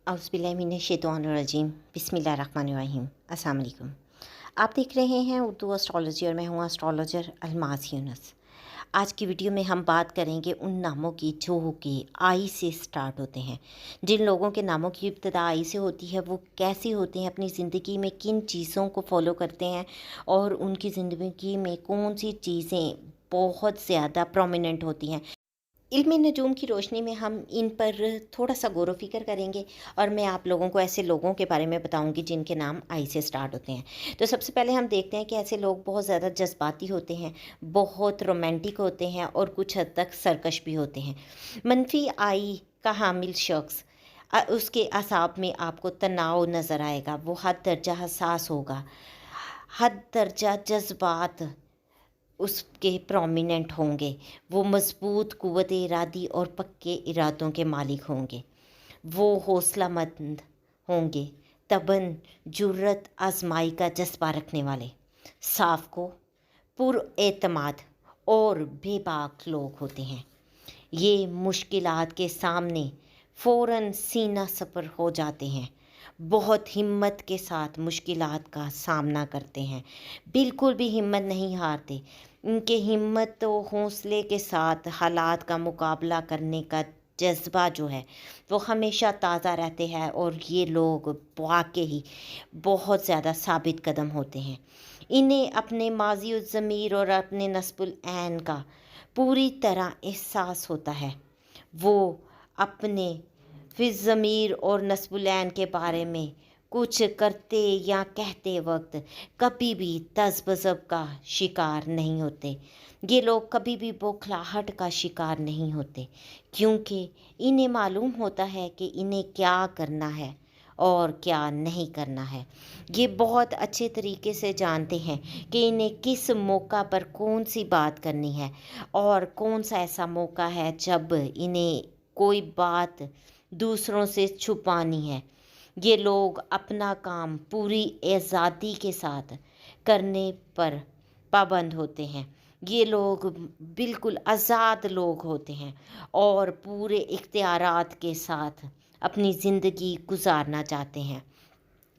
औज़ुबिल्लाहिमिनश्शैतानिर्रजीम बिस्मिल्लाहिर्रहमानिर्रहीम अस्सलाम वालेकुम। आप देख रहे हैं उर्दू एस्ट्रोलॉजी और मैं हूँ एस्ट्रोलॉजर अलमास यूनुस। आज की वीडियो में हम बात करेंगे उन नामों की जो कि आई से स्टार्ट होते हैं। जिन लोगों के नामों की इब्तिदा आई से होती है वो कैसे होते हैं, अपनी ज़िंदगी में किन चीज़ों को फॉलो करते हैं और उनकी ज़िंदगी में कौन सी चीज़ें बहुत ज़्यादा प्रोमिनेंट होती हैं। इल्म नजूम की रोशनी में हम इन पर थोड़ा सा गौर व फिक्र करेंगे और मैं आप लोगों को ऐसे लोगों के बारे में बताऊंगी जिनके नाम आई से स्टार्ट होते हैं। तो सबसे पहले हम देखते हैं कि ऐसे लोग बहुत ज़्यादा जज्बाती होते हैं, बहुत रोमांटिक होते हैं और कुछ हद तक सरकश भी होते हैं। मनफी आई का हामिल शख्स उसके असाब में आपको तनाव नज़र आएगा, वो हद दर्जा हसास होगा, हद दर्जा जज्बात उसके प्रोमिनेंट होंगे। वो मज़बूत क़ुव्वत इरादी और पक्के इरादों के मालिक होंगे। वो हौसलामंद होंगे, तबन जुर्रत आजमाई का जज्बा रखने वाले, साफ को पुरएतमाद और बेबाक लोग होते हैं। ये मुश्किलात के सामने फ़ौरन सीना सपर हो जाते हैं, बहुत हिम्मत के साथ मुश्किलात का सामना करते हैं, बिल्कुल भी हिम्मत नहीं हारते। इनके हिम्मत और हौसले के साथ हालात का मुकाबला करने का जज्बा जो है वो हमेशा ताज़ा रहते हैं और ये लोग वाकई बहुत ज़्यादा साबित कदम होते हैं। इन्हें अपने माज़ी और ज़मीर और अपने नस्बुल ऐन का पूरी तरह एहसास होता है। वो अपने फिर ज़मीर और नस्बुलैन के बारे में कुछ करते या कहते वक्त कभी भी तज़ब्ज़ब का शिकार नहीं होते। ये लोग कभी भी बौखलाहट का शिकार नहीं होते, क्योंकि इन्हें मालूम होता है कि इन्हें क्या करना है और क्या नहीं करना है। ये बहुत अच्छे तरीके से जानते हैं कि इन्हें किस मौका पर कौन सी बात करनी है और कौन सा ऐसा मौका है जब इन्हें कोई बात दूसरों से छुपानी है। ये लोग अपना काम पूरी आज़ादी के साथ करने पर पाबंद होते हैं। ये लोग बिल्कुल आज़ाद लोग होते हैं और पूरे इख्तियारात के साथ अपनी ज़िंदगी गुजारना चाहते हैं।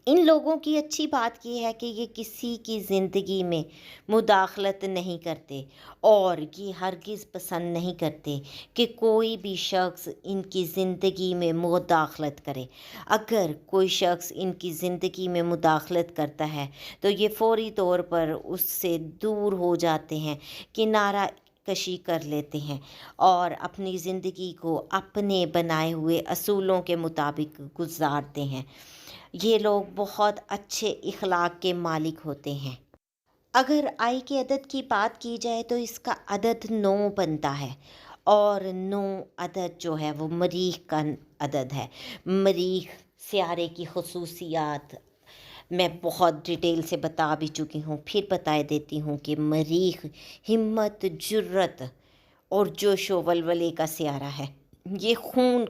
इन लोगों की अच्छी बात यह है कि ये किसी की ज़िंदगी में मुदाखलत नहीं करते और ये हरगिज़ पसंद नहीं करते कि कोई भी शख्स इनकी ज़िंदगी में मुदाखलत करे। अगर कोई शख्स इनकी ज़िंदगी में मुदाखलत करता है तो ये फ़ौरी तौर पर उससे दूर हो जाते हैं, किनारा कशी कर लेते हैं और अपनी ज़िंदगी को अपने बनाए हुए असूलों के मुताबिक गुजारते हैं। ये लोग बहुत अच्छे इखलाक के मालिक होते हैं। अगर आई के अदद की बात की जाए तो इसका अदद 9 बनता है और 9 अदद जो है वो मरीख़ का अदद है। मरीख़ सियारे की ख़ुसूसियात मैं बहुत डिटेल से बता भी चुकी हूँ, फिर बता देती हूँ कि मरीख़ हिम्मत, जुर्रत और जोश व वलवले का सियारा है। ये खून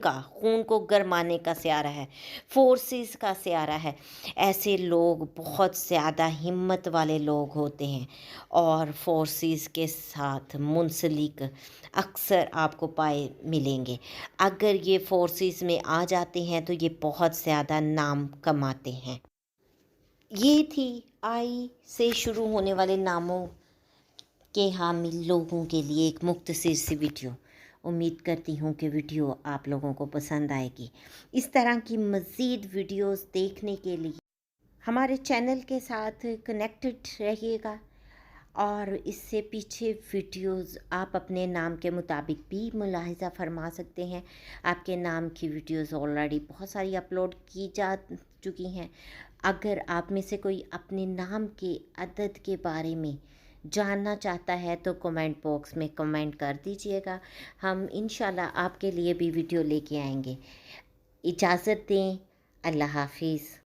को गरमाने का सियारा है, फोर्सेस का सियारा है। ऐसे लोग बहुत ज़्यादा हिम्मत वाले लोग होते हैं और फोर्सेस के साथ मुंसलिक अक्सर आपको पाए मिलेंगे। अगर ये फोर्सेस में आ जाते हैं तो ये बहुत ज़्यादा नाम कमाते हैं। ये थी आई से शुरू होने वाले नामों के हामिल लोगों के लिए एक मुख्तसर सी वीडियो। उम्मीद करती हूँ कि वीडियो आप लोगों को पसंद आएगी। इस तरह की मज़ीद वीडियोस देखने के लिए हमारे चैनल के साथ कनेक्टेड रहिएगा और इससे पीछे वीडियोस आप अपने नाम के मुताबिक भी मुलाहिज़ा फरमा सकते हैं। आपके नाम की वीडियोस ऑलरेडी बहुत सारी अपलोड की जा चुकी हैं। अगर आप में से कोई अपने नाम के अदद के बारे में जानना चाहता है तो कमेंट बॉक्स में कमेंट कर दीजिएगा। हम इंशाल्लाह आपके लिए भी वीडियो लेके आएंगे। इजाज़त दें। अल्लाह हाफिज़।